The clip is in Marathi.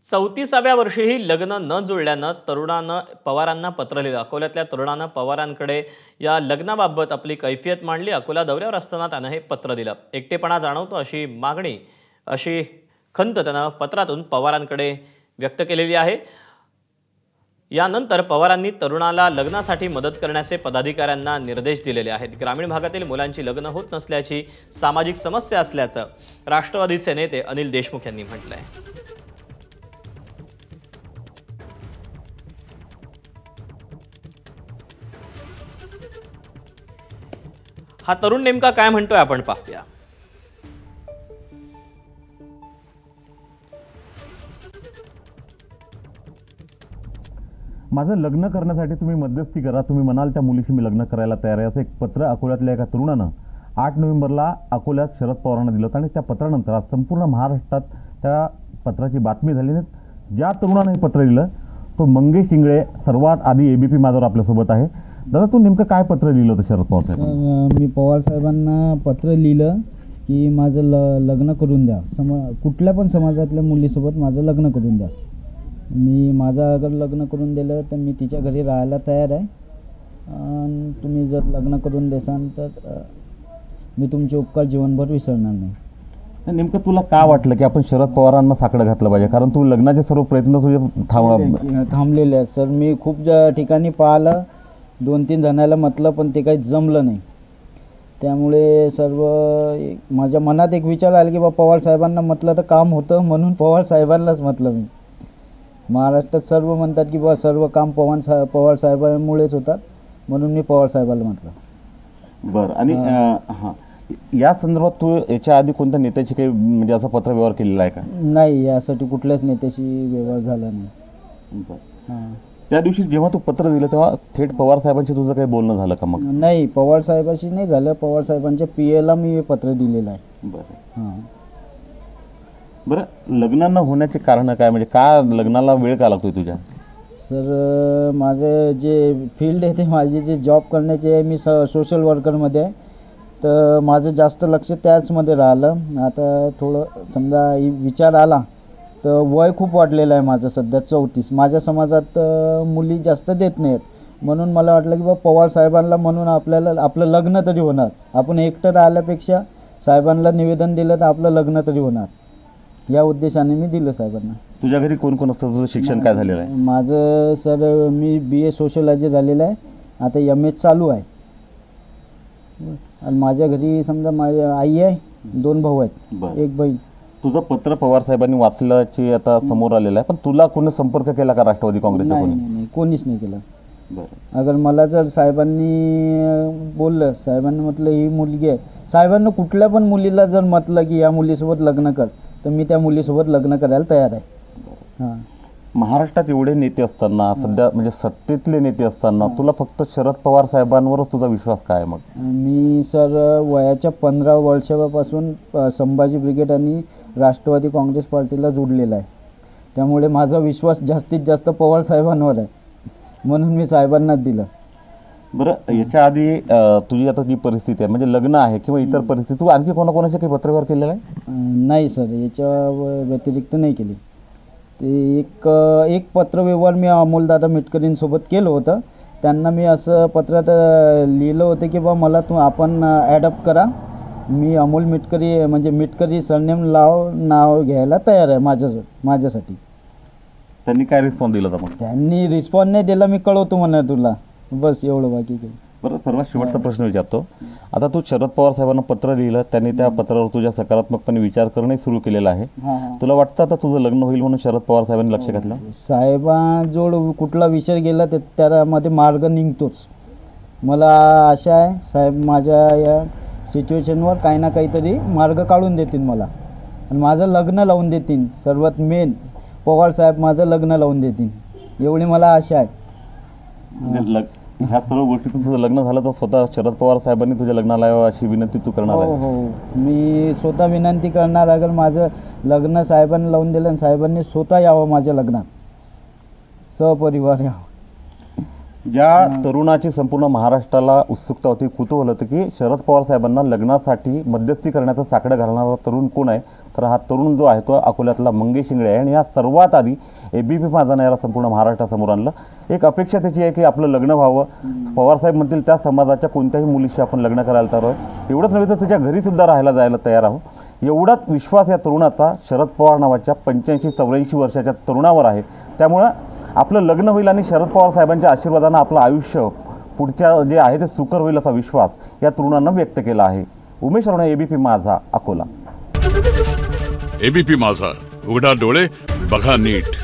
34व्या वर्षीही लग्न न जुळल्यानं तरुणानं पवारांना पत्र लिहिलं। अकोल्यातल्या तरुणानं पवारांकडे या लग्नाबाबत आपली कैफियत मांडली। अकोला दौऱ्यावर असताना त्यानं हे पत्र दिलं। एकटेपणा जाणवतो अशी खंत त्यानं पत्रातून पवारांकडे व्यक्त केलेली आहे। यानंतर पवारांनी तरुणाला लग्नासाठी मदत करण्याचे पदाधिकाऱ्यांना निर्देश दिलेले आहेत। ग्रामीण भागातील मुलांची लग्न होत नसल्याची सामाजिक समस्या असल्याचं राष्ट्रवादीचे नेते अनिल देशमुख यांनी म्हटलंय। हा तरुण नेमका काय म्हणतोय आपण पाहूया। माझं लग्न करण्यासाठी तुम्ही मध्यस्थी करा, तुम्ही म्हणाल त्या मुलीशी मी लग्न करायला तयार आहे, असं एक पत्र अकोल्यातल्या एका तरुणानं 8 नोव्हेंबरला अकोल्यात शरद पवारांना दिलं आणि त्या पत्रानंतर आज संपूर्ण महाराष्ट्रात त्या पत्राची बातमी झाली। ज्या तरुणानं हे पत्र लिहिलं तो मंगेश इंगळे, सर्वात आधी एबीपी माझ्यावर आपल्यासोबत आहे। दादा, तू नेमकं काय पत्र लिहिलं होतं शरद पवार साहेब? मी पवार साहेबांना पत्र लिहिलं की माझं लग्न करून द्या, कुठल्या पण समाजातल्या मुलीसोबत माझं लग्न करून द्या। मी माझं अगर लग्न करून दिलं तर मी तिच्या घरी राहायला तयार आहे आणि तुम्ही जर लग्न करून देसाल तर मी तुमचे उपकार जीवनभर विसरणार नाही। नेमकं तुला का वाटलं की आपण शरद पवारांना साकडं घातलं पाहिजे? कारण तू लग्नाचे सर्व प्रयत्न तुझे थांबलेले आहेत सर। मी खूप ठिकाणी पाहिलं, 2-3 जणांना म्हटलं पण ते काही जमलं नाही। त्यामुळे सर्व माझ्या मनात एक विचार आला की पवार साहेबांना म्हटलं तर काम होतं, म्हणून पवार साहेबांनाच म्हटलं मी। महाराष्ट्रात सर्व म्हणतात की सर्व काम पवार साहेबांमुळेच होतात, म्हणून मी पवार साहेबांना म्हटलं। बरं, आणि हां, या संदर्भात तू याच्या आधी कोणत्या नेत्याची काही म्हणजे असं पत्र व्यवहार केलेला आहे का? नाही, यासाठी कुठल्याच नेत्याशी व्यवहार झाला नाही। हां, त्या दिवशी जेव्हा तू पत्र दिलं तेव्हा थेट पवार साहेबांशी तुझं काही बोलणं झालं का? मग नाही, पवार साहेबांशी नाही झालं। पवार साहेबांच्या पीएला मी पत्र दिलेलं आहे। बरं हां, बरं, लग्न न होण्याचे कारण काय, म्हणजे का लग्नाला वेळ का लागतोय तुझ्या? सर, माझं जे फील्ड आहे ते माझी जे जॉब करण्याचे आहे, मी सोशल वर्करमध्ये आहे, तर माझं जास्त लक्ष त्याचमध्ये राहिलं। आता थोडं समजा विचार आला तर वय खूप वाढलेलं आहे माझं सध्या 34। माझ्या समाजात मुली जास्त देत नाहीत, म्हणून मला वाटलं की पवार साहेबांना म्हणून आपल्याला आपलं लग्न तरी होणार। आपण एकटं राहिल्यापेक्षा साहेबांना निवेदन दिलं तर आपलं लग्न तरी होणार, या उद्देशाने मी दिलं साहेबांना। तुझ्या घरी कोण कोण असतं? तुझं शिक्षण काय झालेलं आहे? माझं सर, मी BA सोशलॉजी झालेलं आहे, आता MA चालू आहे। आणि माझ्या घरी समजा माझी आई आहे, 2 भाऊ आहेत, 1 बहीण। तुझं पत्र पवार साहेबांनी वाचल्याची आता समोर आलेलं आहे, पण तुला कोणी संपर्क केला का राष्ट्रवादी काँग्रेसच्या? नाही, कोणीच नाही केलं। बरं, अगर मला जर साहेबांनी बोललं, साहेबांनी म्हटलं ही मुलगी आहे, साहेबांना कुठल्या पण मुलीला जर म्हटलं की या मुलीसोबत लग्न कर, तर मी त्या मुलीसोबत लग्न करायला तयार आहे। हां, महाराष्ट्रात एवढे नेते असताना, सध्या म्हणजे सत्तेतले नेते असताना तुला फक्त शरद पवार साहेबांवरच तुझा विश्वास काय? मग मी सर वयाच्या 15 वर्षापासून संभाजी ब्रिगेड आणि राष्ट्रवादी काँग्रेस पार्टीला जोडलेला आहे, त्यामुळे माझा विश्वास जास्तीत जास्त पवार साहेबांवर आहे, म्हणून मी साहेबांनाच दिलं। बरं, याच्या आधी तुझी आता जी परिस्थिती आहे, म्हणजे लग्न आहे किंवा इतर परिस्थिती, तू आणखी कोणाकोणाचे काही पत्रव्यवहार केलेला आहे? नाही सर, याच्या व्यतिरिक्त नाही केली। ते एक पत्रव्यवहार मी अमोलदादा मिटकरींसोबत केलं होतं। त्यांना मी असं पत्रात लिहिलं होतं की मला आपण ॲडॉप्ट करा, मी अमोल मिटकरी म्हणजे मिटकरी सरनेम नाव घ्यायला तयार आहे माझ्यासाठी। त्यांनी काय रिस्पॉन्स दिला होता? मग त्यांनी रिस्पॉन्स नाही दिला, मी कळवतो म्हणा तुला, बस एवढं, बाकी काही। बरं, सर्वात शेवटचा प्रश्न विचारतो। आता तू शरद पवार साहेबांना पत्र लिहिलं, त्यांनी त्या पत्रावर तुझ्या सकारात्मकपणे विचार करणं सुरू केलेलं आहे। तुला वाटतं आता तुझं लग्न होईल म्हणून शरद पवार साहेबांनी लक्ष घातलं? साहेबांजवळ कुठला विषय गेला तर त्यामध्ये मार्ग निघतोच। मला आशा आहे साहेब माझ्या या सिच्युएशनवर काही ना काहीतरी मार्ग काढून देतील मला, आणि माझं लग्न लावून देतील। सर्वात मेन पवार साहेब माझं लग्न लावून देतील, एवढी मला आशा आहे। ह्या सर्व गोष्टीतून तुझं लग्न झालं तर स्वतः शरद पवार साहेबांनी तुझ्या लग्नाला यावं अशी विनंती तू करणार आहे? हो, मी स्वतः विनंती करणार, अगर माझं लग्न साहेबांनी लावून दिलं आणि साहेबांनी स्वतः यावं माझ्या लग्नात, सहपरिवार यावं। ज्या तरुणाची संपूर्ण महाराष्ट्राला उत्सुकता होती, कुतूहल होतं की शरद पवार साहेबांना लग्नासाठी मध्यस्थी करण्याचं साकडं घालणारा तरुण कोण आहे, तर हा तरुण जो आहे तो अकोल्यातला मंगेश इंगळे आहे. आणि या सर्वात आधी एबीपी माझानं याला संपूर्ण महाराष्ट्रासमोर आणलं. एक अपेक्षा त्याची आहे की आपलं लग्न व्हावं, पवारसाहेब म्हणतील त्या समाजाच्या कोणत्याही मुलीशी आपण लग्न करायला तयार आहोत, एवढंच नव्हे तर त्याच्या घरी सुद्धा राहायला जायला तयार आहोत. एवढाच विश्वास या तरुणाचा शरद पवार नावाच्या 85-84 वर्षाच्या तरुणावर आहे. त्यामुळं आपलं लग्न होईल आणि शरद पवार साहेबांच्या आशीर्वादानं आपलं आयुष्य पुढच्या जे आहे ते सुकर होईल असा विश्वास या तरुणानं व्यक्त केला आहे. उमेश अरोणे, एबीपी माझा, अकोला. एबीपी माझा, उघडा डोळे बघा नीट.